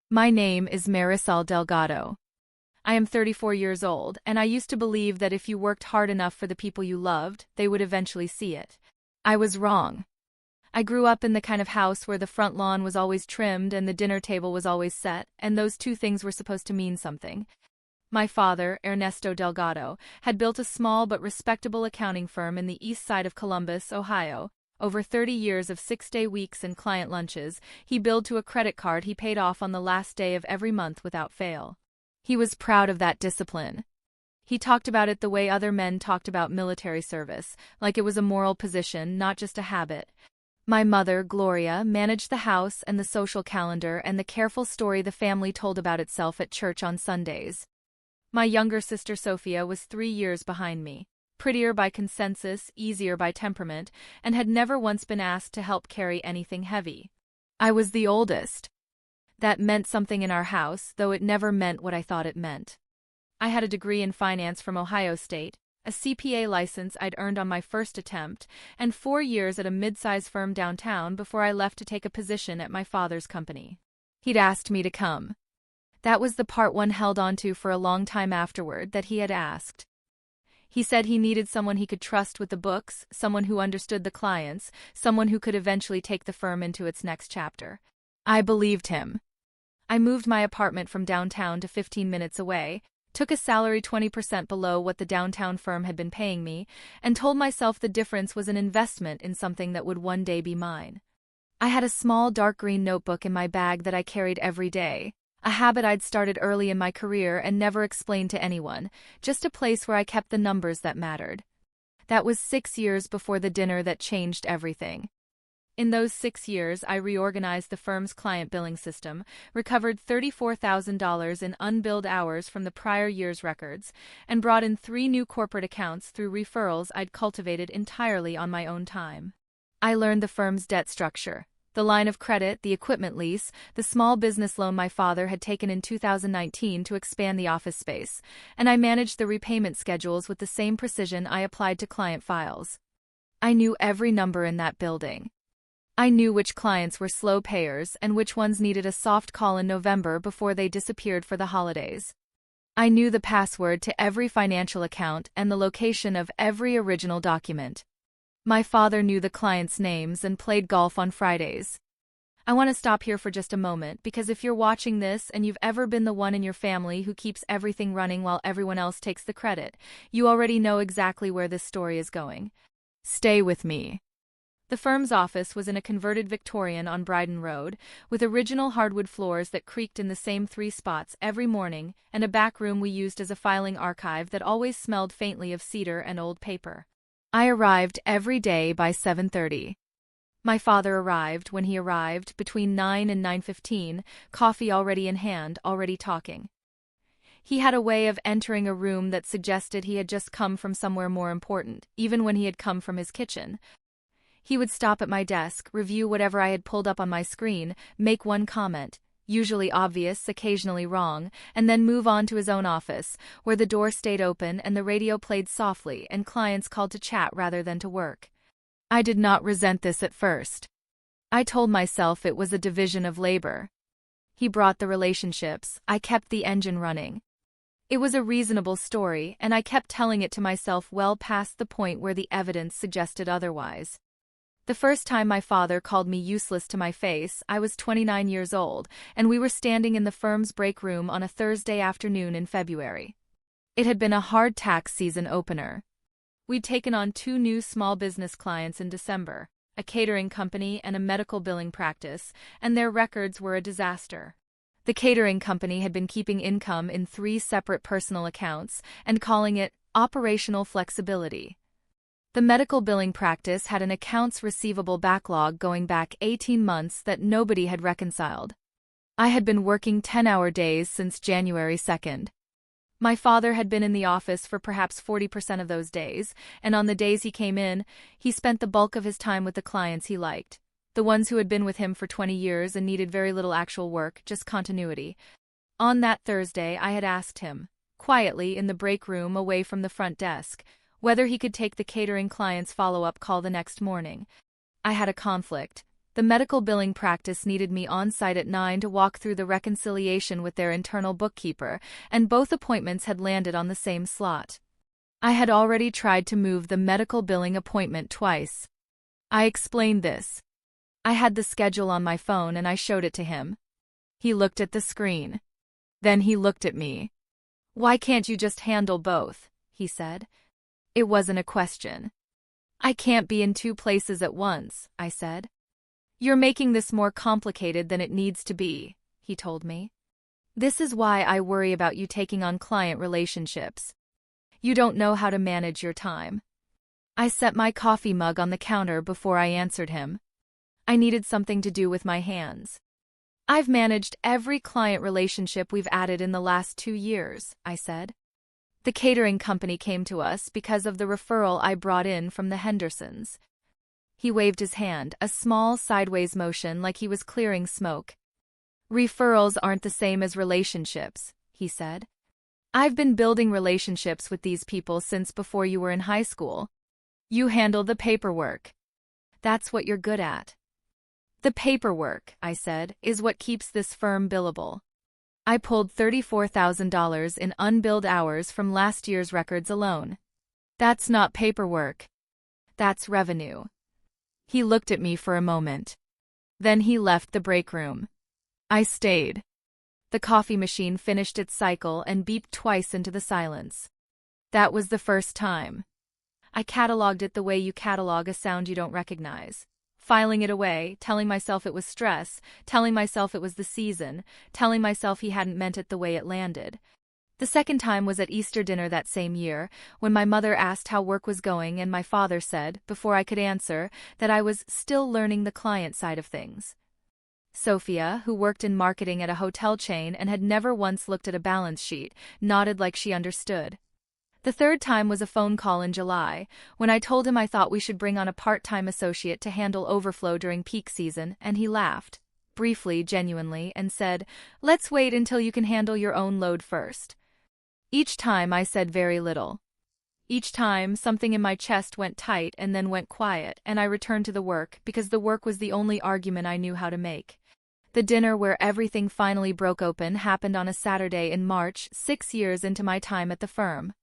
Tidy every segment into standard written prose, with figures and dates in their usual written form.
My name is Marisol Delgado. I am 34 years old, and I used to believe that if you worked hard enough for the people you loved, they would eventually see it. I was wrong. I grew up in the kind of house where the front lawn was always trimmed and the dinner table was always set, and those two things were supposed to mean something. My father, Ernesto Delgado, had built a small but respectable accounting firm in the east side of Columbus, Ohio. Over 30 years of 6-day weeks and client lunches, he billed to a credit card he paid off on the last day of every month without fail. He was proud of that discipline. He talked about it the way other men talked about military service, like it was a moral position, not just a habit. My mother, Gloria, managed the house and the social calendar and the careful story the family told about itself at church on Sundays. My younger sister Sophia was 3 years behind me, prettier by consensus, easier by temperament, and had never once been asked to help carry anything heavy. I was the oldest. That meant something in our house, though it never meant what I thought it meant. I had a degree in finance from Ohio State, a CPA license I'd earned on my first attempt, and 4 years at a mid-size firm downtown before I left to take a position at my father's company. He'd asked me to come. That was the part one held on to for a long time afterward, that he had asked. He said he needed someone he could trust with the books, someone who understood the clients, someone who could eventually take the firm into its next chapter. I believed him. I moved my apartment from downtown to 15 minutes away, took a salary 20% below what the downtown firm had been paying me, and told myself the difference was an investment in something that would one day be mine. I had a small dark green notebook in my bag that I carried every day, a habit I'd started early in my career and never explained to anyone, just a place where I kept the numbers that mattered. That was 6 years before the dinner that changed everything. In those 6 years, I reorganized the firm's client billing system, recovered $34,000 in unbilled hours from the prior year's records, and brought in 3 new corporate accounts through referrals I'd cultivated entirely on my own time. I learned the firm's debt structure, the line of credit, the equipment lease, the small business loan my father had taken in 2019 to expand the office space, and I managed the repayment schedules with the same precision I applied to client files. I knew every number in that building. I knew which clients were slow payers and which ones needed a soft call in November before they disappeared for the holidays. I knew the password to every financial account and the location of every original document. My father knew the clients' names and played golf on Fridays. I want to stop here for just a moment because if you're watching this and you've ever been the one in your family who keeps everything running while everyone else takes the credit, you already know exactly where this story is going. Stay with me. The firm's office was in a converted Victorian on Bryden Road, with original hardwood floors that creaked in the same 3 spots every morning, and a back room we used as a filing archive that always smelled faintly of cedar and old paper. I arrived every day by 7:30. My father arrived when he arrived, between 9 and 9:15, coffee already in hand, already talking. He had a way of entering a room that suggested he had just come from somewhere more important, even when he had come from his kitchen. He would stop at my desk, review whatever I had pulled up on my screen, make one comment, usually obvious, occasionally wrong, and then move on to his own office, where the door stayed open and the radio played softly and clients called to chat rather than to work. I did not resent this at first. I told myself it was a division of labor. He brought the relationships, I kept the engine running. It was a reasonable story, and I kept telling it to myself well past the point where the evidence suggested otherwise. The first time my father called me useless to my face, I was 29 years old, and we were standing in the firm's break room on a Thursday afternoon in February. It had been a hard tax season opener. We'd taken on 2 new small business clients in December, a catering company and a medical billing practice, and their records were a disaster. The catering company had been keeping income in 3 separate personal accounts and calling it operational flexibility. The medical billing practice had an accounts receivable backlog going back 18 months that nobody had reconciled. I had been working 10-hour days since January 2nd. My father had been in the office for perhaps 40% of those days, and on the days he came in, he spent the bulk of his time with the clients he liked, the ones who had been with him for 20 years and needed very little actual work, just continuity. On that Thursday, I had asked him, quietly in the break room away from the front desk, whether he could take the catering client's follow-up call the next morning. I had a conflict. The medical billing practice needed me on site at 9 to walk through the reconciliation with their internal bookkeeper, and both appointments had landed on the same slot. I had already tried to move the medical billing appointment twice. I explained this. I had the schedule on my phone and I showed it to him. He looked at the screen. Then he looked at me. "Why can't you just handle both?" he said. It wasn't a question. "I can't be in two places at once," I said. "You're making this more complicated than it needs to be," he told me. "This is why I worry about you taking on client relationships. You don't know how to manage your time." I set my coffee mug on the counter before I answered him. I needed something to do with my hands. "I've managed every client relationship we've added in the last 2 years," I said. "The catering company came to us because of the referral I brought in from the Hendersons." He waved his hand, a small sideways motion like he was clearing smoke. "Referrals aren't the same as relationships," he said. "I've been building relationships with these people since before you were in high school. You handle the paperwork. That's what you're good at." "The paperwork," I said, "is what keeps this firm billable. I pulled $34,000 in unbilled hours from last year's records alone. That's not paperwork. That's revenue." He looked at me for a moment. Then he left the break room. I stayed. The coffee machine finished its cycle and beeped twice into the silence. That was the first time. I cataloged it the way you catalog a sound you don't recognize. Filing it away, telling myself it was stress, telling myself it was the season, telling myself he hadn't meant it the way it landed. The second time was at Easter dinner that same year, when my mother asked how work was going and my father said, before I could answer, that I was still learning the client side of things. Sophia, who worked in marketing at a hotel chain and had never once looked at a balance sheet, nodded like she understood. The third time was a phone call in July, when I told him I thought we should bring on a part-time associate to handle overflow during peak season, and he laughed, briefly, genuinely, and said, "Let's wait until you can handle your own load first." Each time I said very little. Each time something in my chest went tight and then went quiet, and I returned to the work because the work was the only argument I knew how to make. The dinner where everything finally broke open happened on a Saturday in March, 6 years into my time at the firm.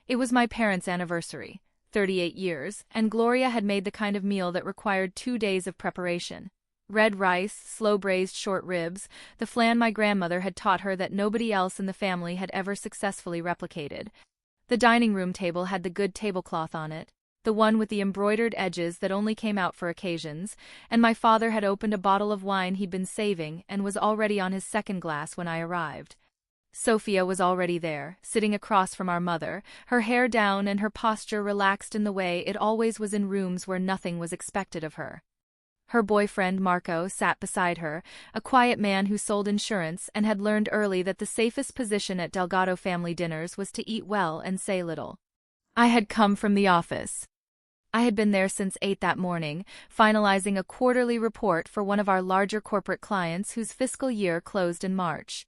It was my parents' anniversary, 38 years, and Gloria had made the kind of meal that required 2 days of preparation. Red rice, slow-braised short ribs, the flan my grandmother had taught her that nobody else in the family had ever successfully replicated. The dining room table had the good tablecloth on it, the one with the embroidered edges that only came out for occasions, and my father had opened a bottle of wine he'd been saving and was already on his second glass when I arrived. Sophia was already there, sitting across from our mother, her hair down and her posture relaxed in the way it always was in rooms where nothing was expected of her. Her boyfriend, Marco, sat beside her, a quiet man who sold insurance and had learned early that the safest position at Delgado family dinners was to eat well and say little. I had come from the office. I had been there since 8 that morning, finalizing a quarterly report for one of our larger corporate clients whose fiscal year closed in March.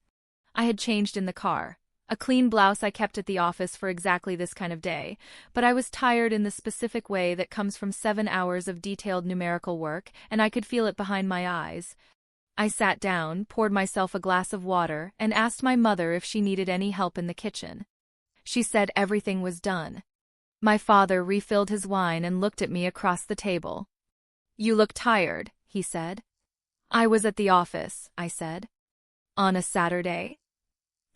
I had changed in the car. A clean blouse I kept at the office for exactly this kind of day, but I was tired in the specific way that comes from 7 hours of detailed numerical work, and I could feel it behind my eyes. I sat down, poured myself a glass of water, and asked my mother if she needed any help in the kitchen. She said everything was done. My father refilled his wine and looked at me across the table. "You look tired," he said. "I was at the office," I said. "On a Saturday?"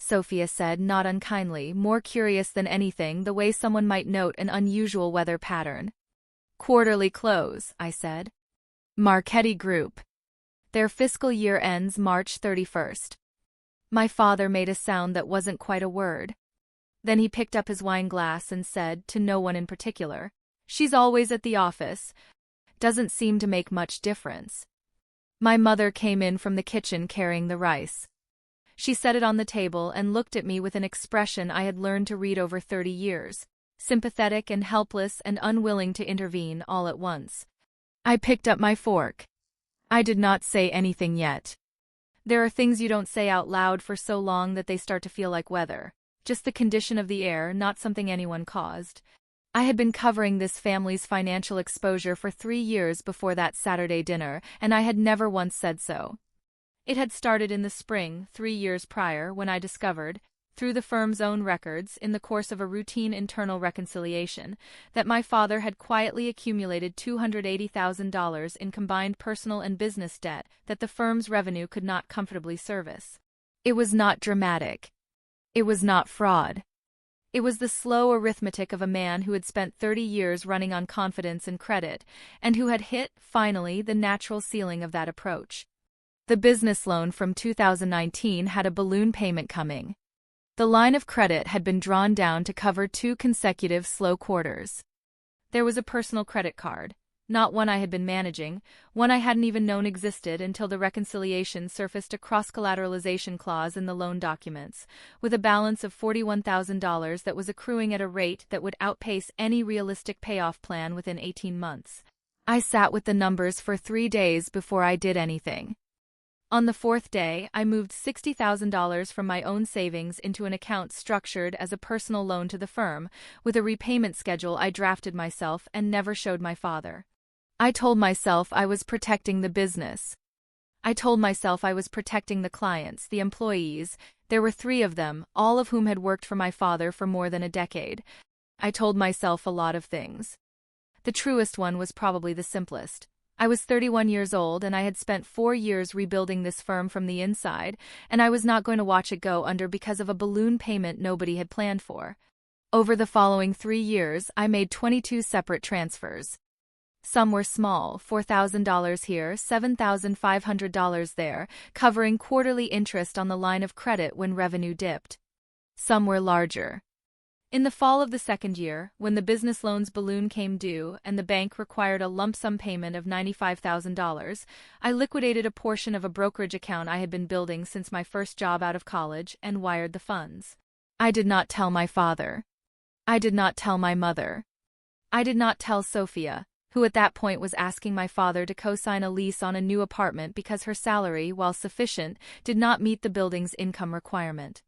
Sophia said, not unkindly, more curious than anything, the way someone might note an unusual weather pattern. "Quarterly close," I said. "Marchetti Group. Their fiscal year ends March 31st. My father made a sound that wasn't quite a word. Then he picked up his wine glass and said, to no one in particular, "She's always at the office. Doesn't seem to make much difference." My mother came in from the kitchen carrying the rice. She set it on the table and looked at me with an expression I had learned to read over 30 years, sympathetic and helpless and unwilling to intervene all at once. I picked up my fork. I did not say anything yet. There are things you don't say out loud for so long that they start to feel like weather, just the condition of the air, not something anyone caused. I had been covering this family's financial exposure for 3 years before that Saturday dinner, and I had never once said so. It had started in the spring, 3 years prior, when I discovered, through the firm's own records, in the course of a routine internal reconciliation, that my father had quietly accumulated $280,000 in combined personal and business debt that the firm's revenue could not comfortably service. It was not dramatic. It was not fraud. It was the slow arithmetic of a man who had spent 30 years running on confidence and credit, and who had hit, finally, the natural ceiling of that approach. The business loan from 2019 had a balloon payment coming. The line of credit had been drawn down to cover 2 consecutive slow quarters. There was a personal credit card, not one I had been managing, one I hadn't even known existed until the reconciliation surfaced a cross-collateralization clause in the loan documents, with a balance of $41,000 that was accruing at a rate that would outpace any realistic payoff plan within 18 months. I sat with the numbers for 3 days before I did anything. On the 4th day, I moved $60,000 from my own savings into an account structured as a personal loan to the firm, with a repayment schedule I drafted myself and never showed my father. I told myself I was protecting the business. I told myself I was protecting the clients, the employees. There were 3 of them, all of whom had worked for my father for more than a decade. I told myself a lot of things. The truest one was probably the simplest. I was 31 years old and I had spent 4 years rebuilding this firm from the inside, and I was not going to watch it go under because of a balloon payment nobody had planned for. Over the following 3 years, I made 22 separate transfers. Some were small, $4,000 here, $7,500 there, covering quarterly interest on the line of credit when revenue dipped. Some were larger. In the fall of the 2nd year, when the business loan's balloon came due and the bank required a lump sum payment of $95,000, I liquidated a portion of a brokerage account I had been building since my first job out of college and wired the funds. I did not tell my father. I did not tell my mother. I did not tell Sophia, who at that point was asking my father to co-sign a lease on a new apartment because her salary, while sufficient, did not meet the building's income requirement.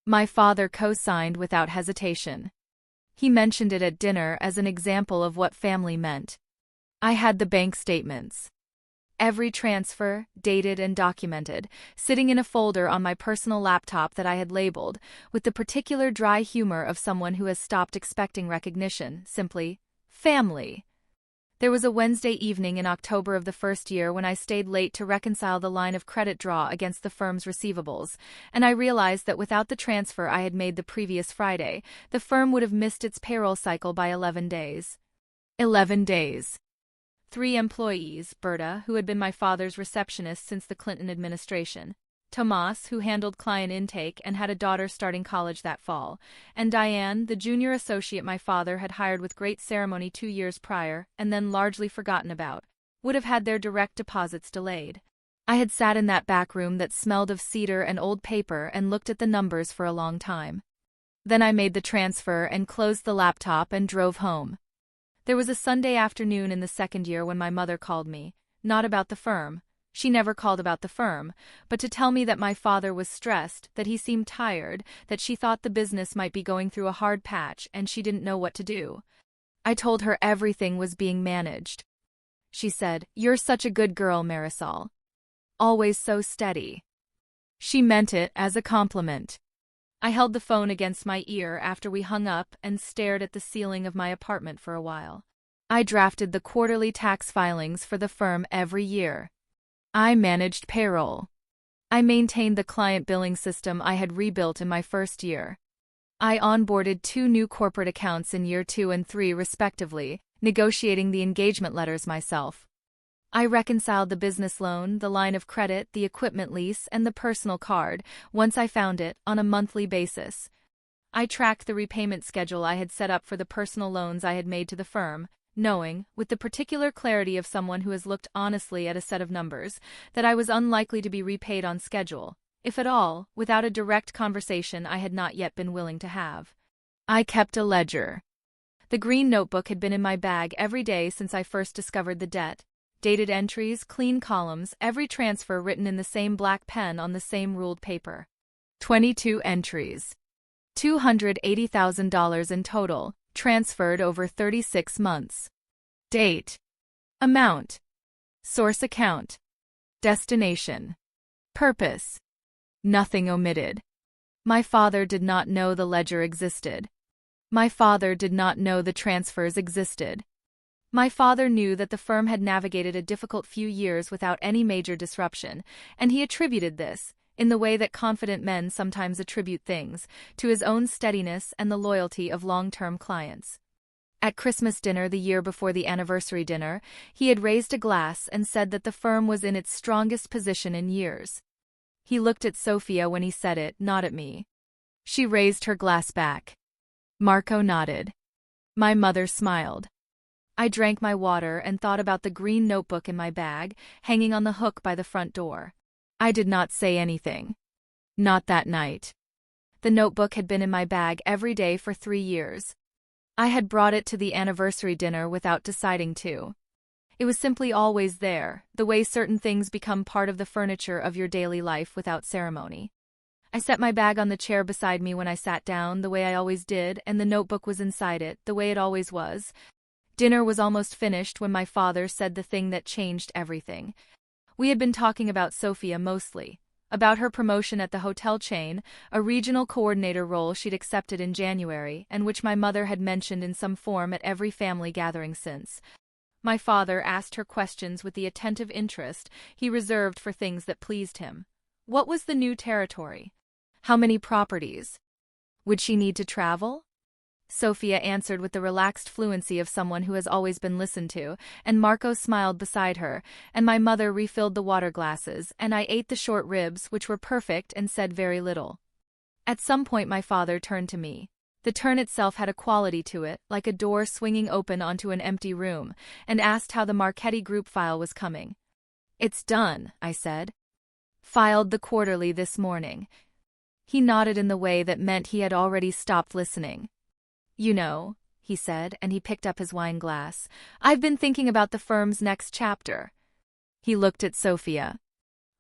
My father co-signed without hesitation. He mentioned it at dinner as an example of what family meant. I had the bank statements. Every transfer, dated and documented, sitting in a folder on my personal laptop that I had labeled, with the particular dry humor of someone who has stopped expecting recognition, simply, family. There was a Wednesday evening in October of the 1st year when I stayed late to reconcile the line of credit draw against the firm's receivables, and I realized that without the transfer I had made the previous Friday, the firm would have missed its payroll cycle by 11 days. 11 days. 3 employees, Berta, who had been my father's receptionist since the Clinton administration, Tomas, who handled client intake and had a daughter starting college that fall, and Diane, the junior associate my father had hired with great ceremony 2 years prior and then largely forgotten about, would have had their direct deposits delayed. I had sat in that back room that smelled of cedar and old paper and looked at the numbers for a long time. Then I made the transfer and closed the laptop and drove home. There was a Sunday afternoon in the 2nd year when my mother called me, not about the firm. She never called about the firm, but to tell me that my father was stressed, that he seemed tired, that she thought the business might be going through a hard patch and she didn't know what to do. I told her everything was being managed. She said, "You're such a good girl, Marisol. Always so steady." She meant it as a compliment. I held the phone against my ear after we hung up and stared at the ceiling of my apartment for a while. I drafted the quarterly tax filings for the firm every year. I managed payroll. I maintained the client billing system I had rebuilt in my 1st year. I onboarded 2 new corporate accounts in year 2 and 3 respectively, negotiating the engagement letters myself. I reconciled the business loan, the line of credit, the equipment lease, and the personal card, once I found it, on a monthly basis. I tracked the repayment schedule I had set up for the personal loans I had made to the firm, knowing, with the particular clarity of someone who has looked honestly at a set of numbers, that I was unlikely to be repaid on schedule, if at all, without a direct conversation I had not yet been willing to have. I kept a ledger. The green notebook had been in my bag every day since I first discovered the debt. Dated entries, clean columns, every transfer written in the same black pen on the same ruled paper. 22 entries. $280,000 in total, Transferred over 36 months. Date. Amount. Source account. Destination. Purpose. Nothing omitted. My father did not know the ledger existed. My father did not know the transfers existed. My father knew that the firm had navigated a difficult few years without any major disruption, and he attributed this, in the way that confident men sometimes attribute things, to his own steadiness and the loyalty of long-term clients. At Christmas dinner the year before the anniversary dinner, he had raised a glass and said that the firm was in its strongest position in years. He looked at Sophia when he said it, not at me. She raised her glass back. Marco nodded. My mother smiled. I drank my water and thought about the green notebook in my bag, hanging on the hook by the front door. I did not say anything. Not that night. The notebook had been in my bag every day for 3 years. I had brought it to the anniversary dinner without deciding to. It was simply always there, the way certain things become part of the furniture of your daily life without ceremony. I set my bag on the chair beside me when I sat down, the way I always did, and the notebook was inside it, the way it always was. Dinner was almost finished when my father said the thing that changed everything. We had been talking about Sophia mostly, about her promotion at the hotel chain, a regional coordinator role she'd accepted in January, and which my mother had mentioned in some form at every family gathering since. My father asked her questions with the attentive interest he reserved for things that pleased him. What was the new territory? How many properties? Would she need to travel? Sophia answered with the relaxed fluency of someone who has always been listened to, and Marco smiled beside her, and my mother refilled the water glasses, and I ate the short ribs, which were perfect, and said very little. At some point my father turned to me. The turn itself had a quality to it, like a door swinging open onto an empty room, and asked how the Marchetti Group file was coming. It's done, I said. Filed the quarterly this morning. He nodded in the way that meant he had already stopped listening. You know, he said, and he picked up his wine glass, I've been thinking about the firm's next chapter. He looked at Sophia.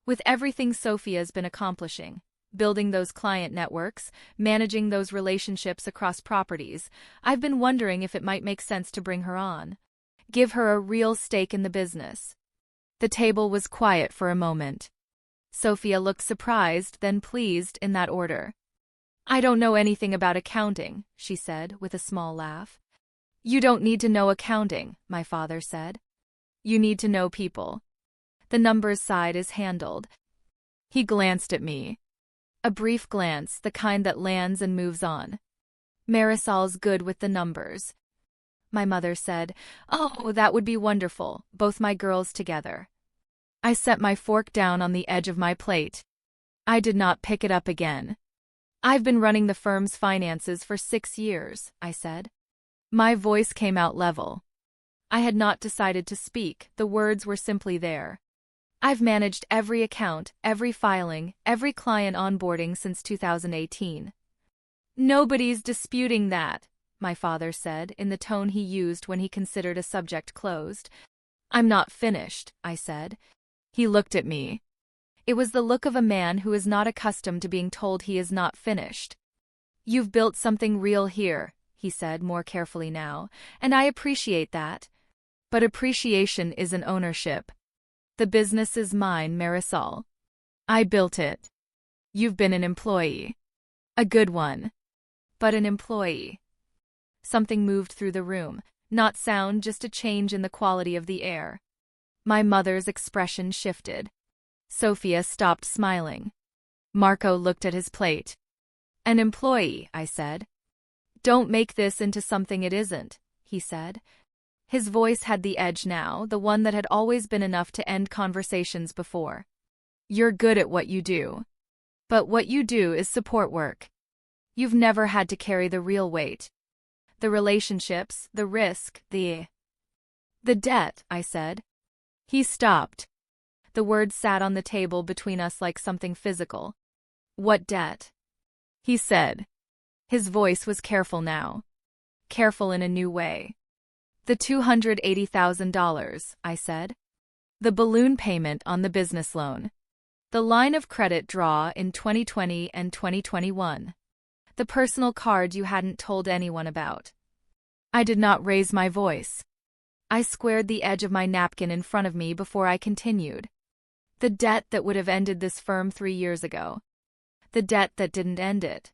With everything Sophia's been accomplishing, building those client networks, managing those relationships across properties, I've been wondering if it might make sense to bring her on. Give her a real stake in the business. The table was quiet for a moment. Sophia looked surprised, then pleased, in that order. I don't know anything about accounting, she said, with a small laugh. You don't need to know accounting, my father said. You need to know people. The numbers side is handled. He glanced at me. A brief glance, the kind that lands and moves on. Marisol's good with the numbers. My mother said, Oh, that would be wonderful, both my girls together. I set my fork down on the edge of my plate. I did not pick it up again. I've been running the firm's finances for 6 years, I said. My voice came out level. I had not decided to speak, the words were simply there. I've managed every account, every filing, every client onboarding since 2018. Nobody's disputing that, my father said, in the tone he used when he considered a subject closed. I'm not finished, I said. He looked at me. It was the look of a man who is not accustomed to being told he is not finished. You've built something real here, he said more carefully now, and I appreciate that. But appreciation isn't ownership. The business is mine, Marisol. I built it. You've been an employee. A good one. But an employee. Something moved through the room, not sound, just a change in the quality of the air. My mother's expression shifted. Sophia stopped smiling. Marco looked at his plate. An employee, I said. Don't make this into something it isn't, he said. His voice had the edge now, the one that had always been enough to end conversations before. You're good at what you do. But what you do is support work. You've never had to carry the real weight. The relationships, the risk, the debt, I said. He stopped. The words sat on the table between us like something physical. What debt? He said. His voice was careful now. Careful in a new way. The $280,000, I said. The balloon payment on the business loan. The line of credit draw in 2020 and 2021. The personal card you hadn't told anyone about. I did not raise my voice. I squared the edge of my napkin in front of me before I continued. The debt that would have ended this firm 3 years ago. The debt that didn't end it.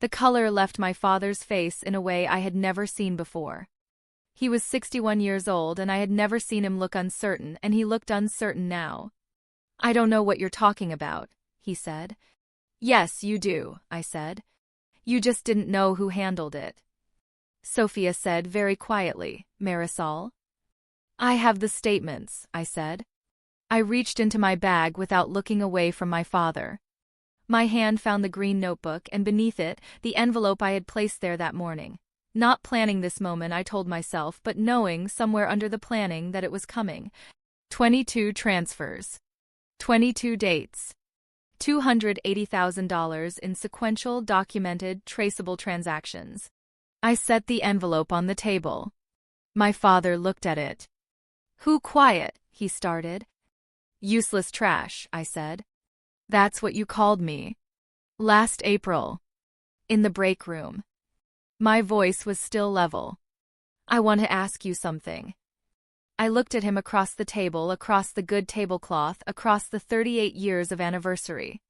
The color left my father's face in a way I had never seen before. He was 61 years old and I had never seen him look uncertain, and he looked uncertain now. I don't know what you're talking about, he said. Yes, you do, I said. You just didn't know who handled it. Sophia said very quietly, Marisol. I have the statements, I said. I reached into my bag without looking away from my father. My hand found the green notebook, and beneath it, the envelope I had placed there that morning. Not planning this moment, I told myself, but knowing somewhere under the planning that it was coming. 22 transfers. 22 dates. $280,000 in sequential, documented, traceable transactions. I set the envelope on the table. My father looked at it. Who quiet, he started. Useless trash, I said. That's what you called me. Last April. In the break room. My voice was still level. I want to ask you something. I looked at him across the table, across the good tablecloth, across the 38 years of anniversary.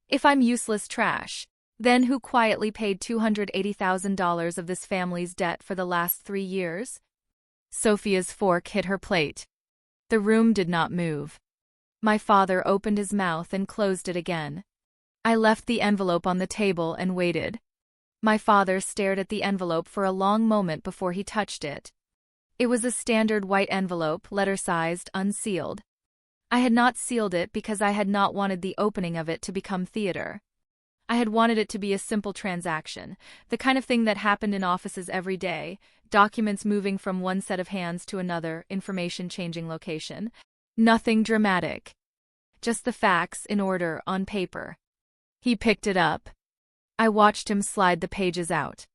If I'm useless trash, then who quietly paid $280,000 of this family's debt for the last 3 years? Sophia's fork hit her plate. The room did not move. My father opened his mouth and closed it again. I left the envelope on the table and waited. My father stared at the envelope for a long moment before he touched it. It was a standard white envelope, letter-sized, unsealed. I had not sealed it because I had not wanted the opening of it to become theater. I had wanted it to be a simple transaction, the kind of thing that happened in offices every day, documents moving from one set of hands to another, information changing location. Nothing dramatic. Just the facts in order on paper. He picked it up. I watched him slide the pages out.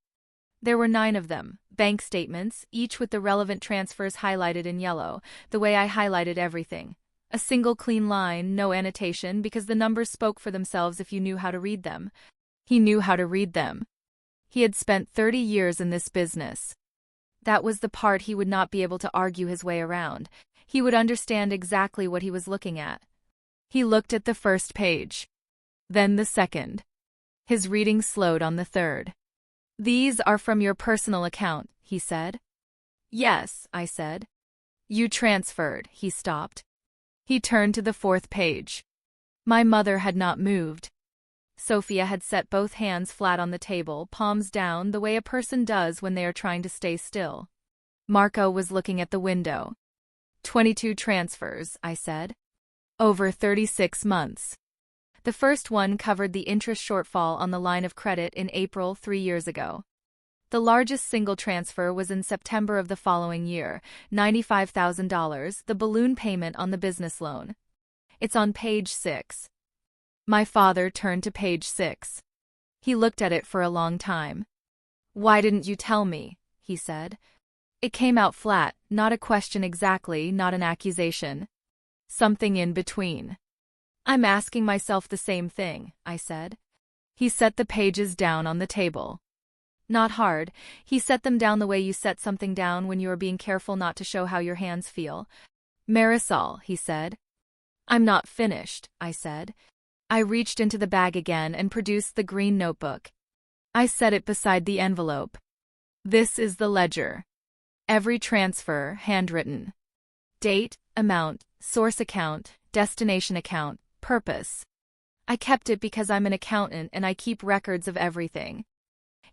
There were 9 of them, bank statements, each with the relevant transfers highlighted in yellow, the way I highlighted everything. A single clean line, no annotation, because the numbers spoke for themselves if you knew how to read them. He knew how to read them. He had spent 30 years in this business. That was the part he would not be able to argue his way around. He would understand exactly what he was looking at. He looked at the first page. Then the second. His reading slowed on the third. These are from your personal account, he said. Yes, I said. You transferred, he stopped. He turned to the 4th page. My mother had not moved. Sophia had set both hands flat on the table, palms down, the way a person does when they are trying to stay still. Marco was looking at the window. 22 transfers, I said. Over 36 months. The first one covered the interest shortfall on the line of credit in April 3 years ago. The largest single transfer was in September of the following year, $95,000, the balloon payment on the business loan. It's on page 6. My father turned to page 6. He looked at it for a long time. Why didn't you tell me? He said. It came out flat, not a question exactly, not an accusation. Something in between. I'm asking myself the same thing, I said. He set the pages down on the table. Not hard, he set them down the way you set something down when you are being careful not to show how your hands feel. Marisol, he said. I'm not finished, I said. I reached into the bag again and produced the green notebook. I set it beside the envelope. This is the ledger. Every transfer, handwritten. Date, amount, source account, destination account, purpose. I kept it because I'm an accountant and I keep records of everything,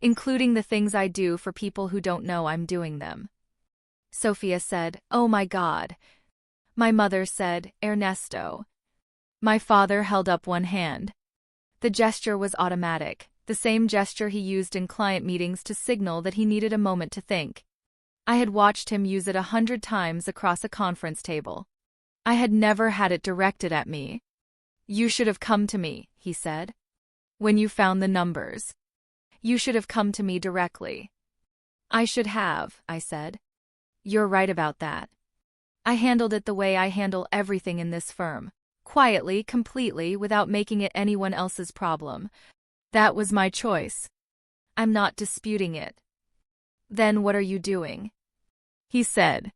including the things I do for people who don't know I'm doing them. Sophia said, "Oh my God." My mother said, "Ernesto." My father held up one hand. The gesture was automatic, the same gesture he used in client meetings to signal that he needed a moment to think. I had watched him use it 100 times across a conference table. I had never had it directed at me. You should have come to me, he said. When you found the numbers. You should have come to me directly. I should have, I said. You're right about that. I handled it the way I handle everything in this firm. Quietly, completely, without making it anyone else's problem. That was my choice. I'm not disputing it. Then what are you doing? He said.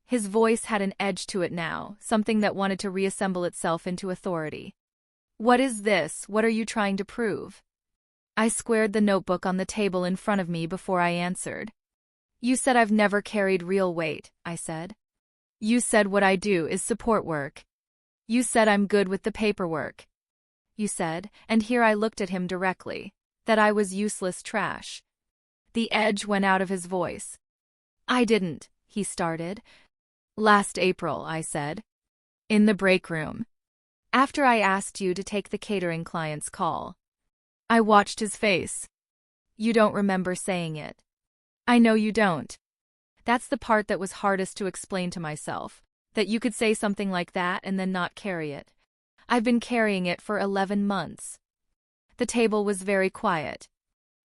His voice had an edge to it now, something that wanted to reassemble itself into authority. What is this? What are you trying to prove? I squared the notebook on the table in front of me before I answered. You said I've never carried real weight, I said. You said what I do is support work. You said I'm good with the paperwork. You said, and here I looked at him directly, that I was useless trash. The edge went out of his voice. I didn't, he started. Last April, I said. In the break room. After I asked you to take the catering client's call. I watched his face. You don't remember saying it. I know you don't. That's the part that was hardest to explain to myself, that you could say something like that and then not carry it. I've been carrying it for 11 months. The table was very quiet.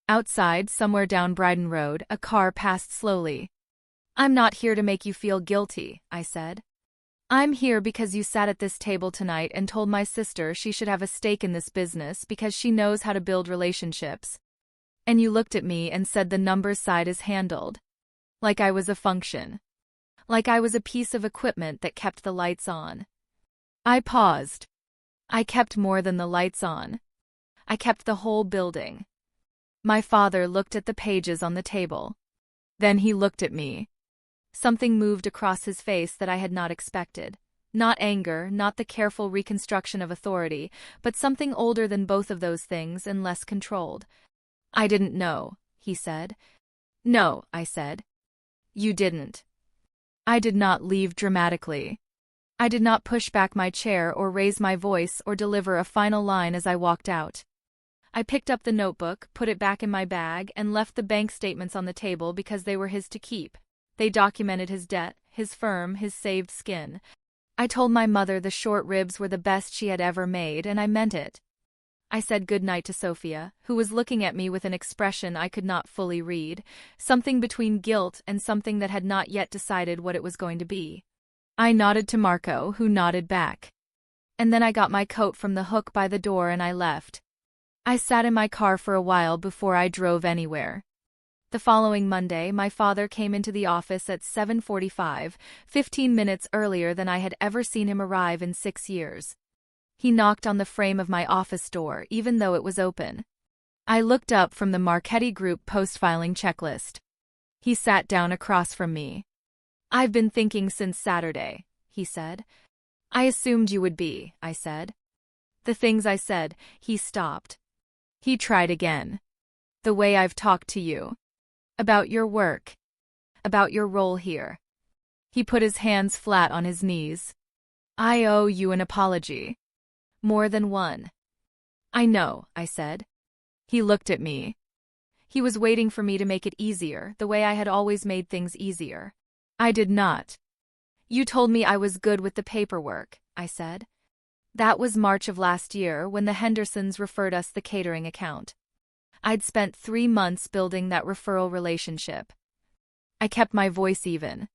Outside, somewhere down Bryden Road, a car passed slowly. I'm not here to make you feel guilty, I said. I'm here because you sat at this table tonight and told my sister she should have a stake in this business because she knows how to build relationships. And you looked at me and said the numbers side is handled. Like I was a function. Like I was a piece of equipment that kept the lights on. I paused. I kept more than the lights on. I kept the whole building. My father looked at the pages on the table. Then he looked at me. Something moved across his face that I had not expected. Not anger, not the careful reconstruction of authority, but something older than both of those things and less controlled. I didn't know, he said. No, I said. You didn't. I did not leave dramatically. I did not push back my chair or raise my voice or deliver a final line as I walked out. I picked up the notebook, put it back in my bag, and left the bank statements on the table because they were his to keep. They documented his debt, his firm, his saved skin. I told my mother the short ribs were the best she had ever made, and I meant it. I said goodnight to Sophia, who was looking at me with an expression I could not fully read, something between guilt and something that had not yet decided what it was going to be. I nodded to Marco, who nodded back. And then I got my coat from the hook by the door and I left. I sat in my car for a while before I drove anywhere. The following Monday, my father came into the office at 7:45, 15 minutes earlier than I had ever seen him arrive in 6 years. He knocked on the frame of my office door, even though it was open. I looked up from the Marchetti Group post-filing checklist. He sat down across from me. I've been thinking since Saturday, he said. I assumed you would be, I said. The things I said, he stopped. He tried again. The way I've talked to you. About your work. About your role here. He put his hands flat on his knees. I owe you an apology. More than one. I know, I said. He looked at me. He was waiting for me to make it easier, the way I had always made things easier. I did not. You told me I was good with the paperwork, I said. That was March of last year when the Hendersons referred us the catering account. I'd spent 3 months building that referral relationship. I kept my voice even.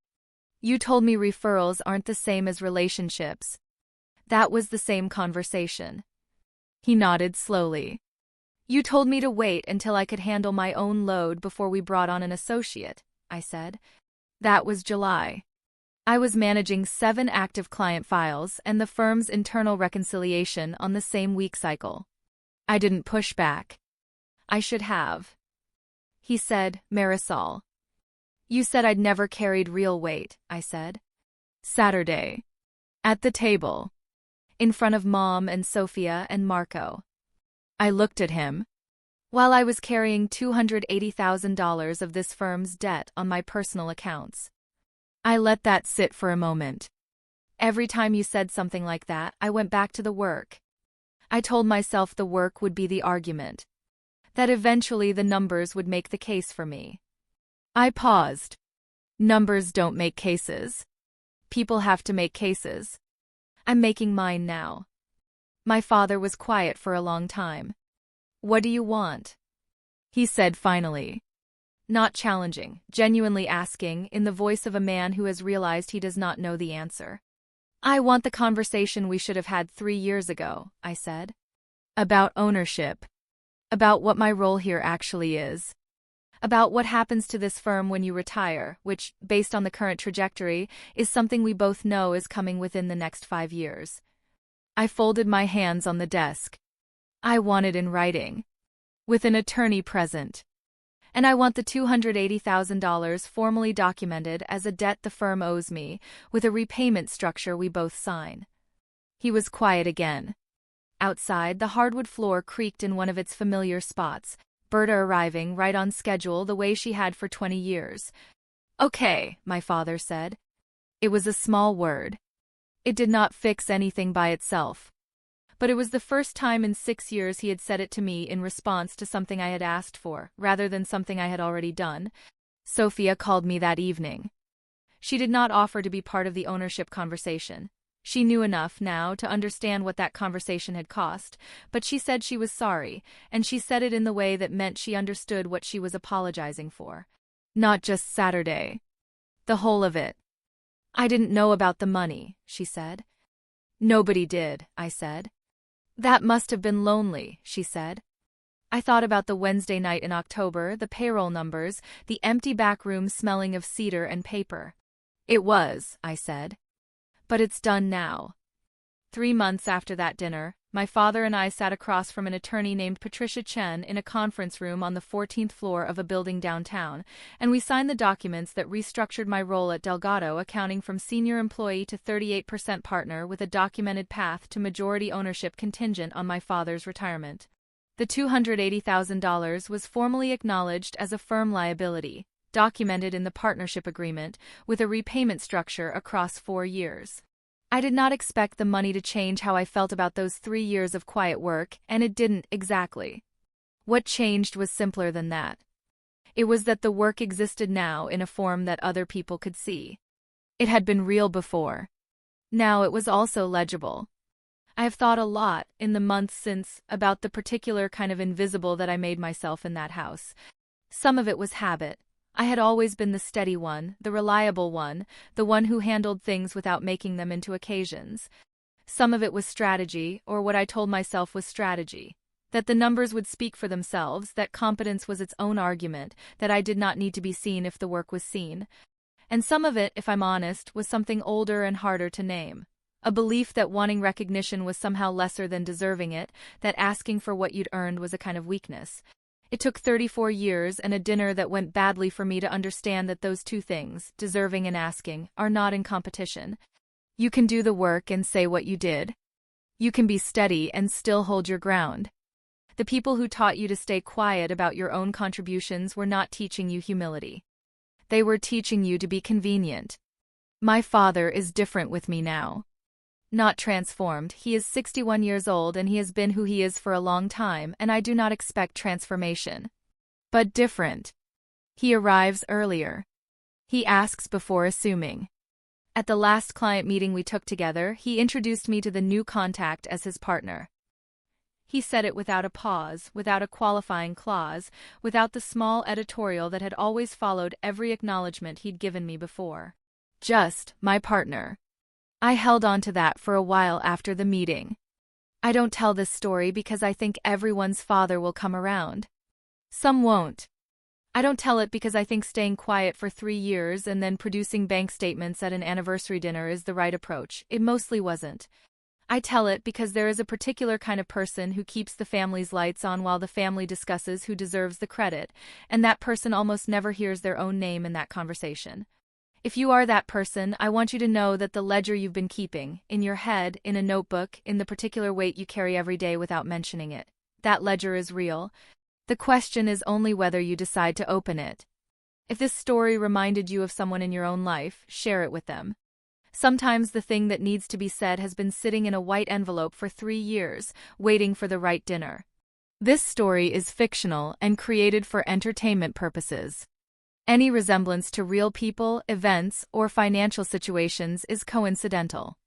You told me referrals aren't the same as relationships. That was the same conversation. He nodded slowly. You told me to wait until I could handle my own load before we brought on an associate, I said. That was July. I was managing 7 active client files and the firm's internal reconciliation on the same week cycle. I didn't push back. I should have. He said, Marisol. You said I'd never carried real weight, I said. Saturday. At the table. In front of Mom and Sophia and Marco. I looked at him. While I was carrying $280,000 of this firm's debt on my personal accounts. I let that sit for a moment. Every time you said something like that, I went back to the work. I told myself the work would be the argument. That eventually the numbers would make the case for me. I paused. Numbers don't make cases. People have to make cases. I'm making mine now. My father was quiet for a long time. What do you want? He said finally. Not challenging, genuinely asking, in the voice of a man who has realized he does not know the answer. I want the conversation we should have had 3 years ago, I said. About ownership. About what my role here actually is. About what happens to this firm when you retire, which, based on the current trajectory, is something we both know is coming within the next 5 years. I folded my hands on the desk. I want it in writing. With an attorney present. And I want the $280,000 formally documented as a debt the firm owes me, with a repayment structure we both sign. He was quiet again. Outside, the hardwood floor creaked in one of its familiar spots, Berta arriving right on schedule the way she had for 20 years. "Okay," my father said. It was a small word. It did not fix anything by itself. But it was the first time in 6 years he had said it to me in response to something I had asked for, rather than something I had already done. Sophia called me that evening. She did not offer to be part of the ownership conversation. She knew enough now to understand what that conversation had cost, but she said she was sorry, and she said it in the way that meant she understood what she was apologizing for. Not just Saturday. The whole of it. "I didn't know about the money," she said. "Nobody did," I said. "That must have been lonely," she said. I thought about the Wednesday night in October, the payroll numbers, the empty back room smelling of cedar and paper. "It was," I said. "But it's done now." 3 months after that dinner, my father and I sat across from an attorney named Patricia Chen in a conference room on the 14th floor of a building downtown, and we signed the documents that restructured my role at Delgado, accounting from senior employee to 38% partner, with a documented path to majority ownership contingent on my father's retirement. The $280,000 was formally acknowledged as a firm liability, documented in the partnership agreement, with a repayment structure across 4 years. I did not expect the money to change how I felt about those 3 years of quiet work, and it didn't exactly. What changed was simpler than that. It was that the work existed now in a form that other people could see. It had been real before. Now it was also legible. I have thought a lot, in the months since, about the particular kind of invisible that I made myself in that house. Some of it was habit. I had always been the steady one, the reliable one, the one who handled things without making them into occasions. Some of it was strategy, or what I told myself was strategy. That the numbers would speak for themselves, that competence was its own argument, that I did not need to be seen if the work was seen. And some of it, if I'm honest, was something older and harder to name. A belief that wanting recognition was somehow lesser than deserving it, that asking for what you'd earned was a kind of weakness. It took 34 years and a dinner that went badly for me to understand that those two things, deserving and asking, are not in competition. You can do the work and say what you did. You can be steady and still hold your ground. The people who taught you to stay quiet about your own contributions were not teaching you humility. They were teaching you to be convenient. My father is different with me now. Not transformed. He is 61 years old and he has been who he is for a long time, and I do not expect transformation. But different. He arrives earlier. He asks before assuming. At the last client meeting we took together, he introduced me to the new contact as his partner. He said it without a pause, without a qualifying clause, without the small editorial that had always followed every acknowledgement he'd given me before. Just, my partner. I held on to that for a while after the meeting. I don't tell this story because I think everyone's father will come around. Some won't. I don't tell it because I think staying quiet for 3 years and then producing bank statements at an anniversary dinner is the right approach. It mostly wasn't. I tell it because there is a particular kind of person who keeps the family's lights on while the family discusses who deserves the credit, and that person almost never hears their own name in that conversation. If you are that person, I want you to know that the ledger you've been keeping, in your head, in a notebook, in the particular weight you carry every day without mentioning it, that ledger is real. The question is only whether you decide to open it. If this story reminded you of someone in your own life, share it with them. Sometimes the thing that needs to be said has been sitting in a white envelope for 3 years, waiting for the right dinner. This story is fictional and created for entertainment purposes. Any resemblance to real people, events, or financial situations is coincidental.